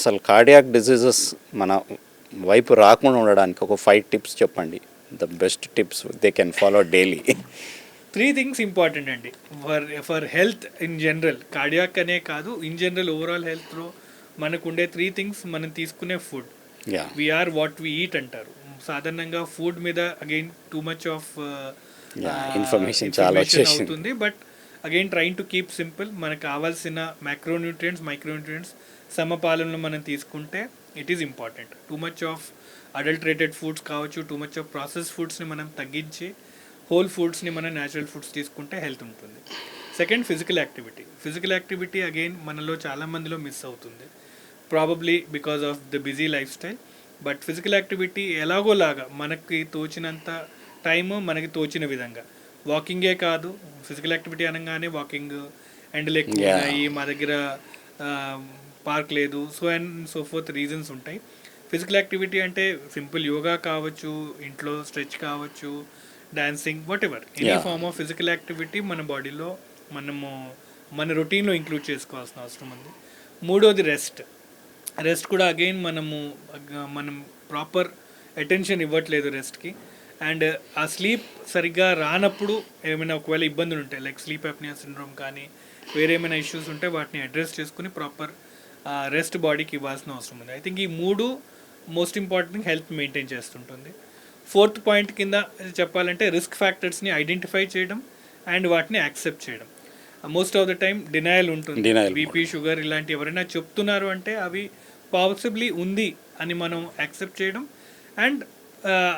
అసలు cardiac diseases మన వైపు రాకుండా ఉండడానికి ఒక 5 టిప్స్ చెప్పండి, the best tips they can follow daily. 3 things important అండి for health in general. Cardiac అనే కాదు, ఇన్ జనరల్ ఓవరాల్ హెల్త్లో మనకు ఉండే 3 థింగ్స్. మనం తీసుకునే food, we are what we eat అంటారు. సాధారణంగా ఫుడ్ మీద again too much of information చాలా అవుతుంది. But again trying to keep simple. మనకు కావాల్సిన మైక్రోన్యూట్రియంట్స్ సమపాలనలో మనం తీసుకుంటే it is important. Too much of adulterated foods కావచ్చు, టూ మచ్ ఆఫ్ ప్రాసెస్ ఫుడ్స్ని మనం తగ్గించి హోల్ ఫుడ్స్ని మనం న్యాచురల్ ఫుడ్స్ తీసుకుంటే హెల్త్ ఉంటుంది. సెకండ్, ఫిజికల్ యాక్టివిటీ అగైన్ మనలో చాలామందిలో మిస్ అవుతుంది, probably because of the busy life style. But physical activity ఎలాగోలాగా మనకి తోచినంత టైము, మనకి తోచిన విధంగా. వాకింగే కాదు, ఫిజికల్ యాక్టివిటీ అనగానే వాకింగ్, ఎండలు ఎక్కువ ఉన్నాయి, మా దగ్గర పార్క్ లేదు, so and so fourth reasons ఉంటాయి. ఫిజికల్ యాక్టివిటీ అంటే సింపుల్ యోగా కావచ్చు, ఇంట్లో స్ట్రెచ్ కావచ్చు, dancing, whatever any form of physical activity మన బాడీలో మన రొటీన్లో ఇంక్లూడ్ చేసుకోవాల్సిన అవసరం ఉంది. మూడోది రెస్ట్ కూడా అగైన్ మనం ప్రాపర్ అటెన్షన్ ఇవ్వట్లేదు రెస్ట్కి. అండ్ ఆ స్లీప్ సరిగ్గా రానప్పుడు ఏమైనా ఒకవేళ ఇబ్బందులు ఉంటాయి, లైక్ స్లీప్ అప్నియా సిండ్రోమ్ కానీ వేరేమైనా ఇష్యూస్ ఉంటే వాటిని అడ్రస్ చేసుకుని ప్రాపర్ రెస్ట్ బాడీకి ఇవ్వాల్సిన అవసరం ఉంది. ఐ థింక్ ఈ 3 మోస్ట్ ఇంపార్టెంట్ హెల్త్ మెయింటైన్ చేస్తుంటుంది. ఫోర్త్ పాయింట్ కింద చెప్పాలంటే రిస్క్ ఫ్యాక్టర్స్ని ఐడెంటిఫై చేయడం అండ్ వాటిని యాక్సెప్ట్ చేయడం. Most of the time denial ఉంటుంది. బీపీ, షుగర్ ఇలాంటి ఎవరైనా చెప్తున్నారు అంటే అవి పాసిబ్లీ ఉంది అని మనం యాక్సెప్ట్ చేయడం అండ్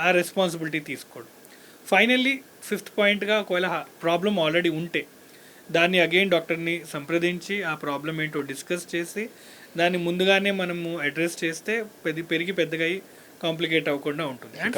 ఆ రెస్పాన్సిబిలిటీ తీసుకోవడం. ఫైనల్లీ ఫిఫ్త్ పాయింట్గా, ఒకవేళ ప్రాబ్లం ఆల్రెడీ ఉంటే దాన్ని అగైన్ డాక్టర్ని సంప్రదించి ఆ ప్రాబ్లం ఏంటో డిస్కస్ చేసి దాన్ని ముందుగానే మనము అడ్రస్ చేస్తే పెద్దగా కాంప్లికేట్ అవ్వకుండా ఉంటుంది. అండ్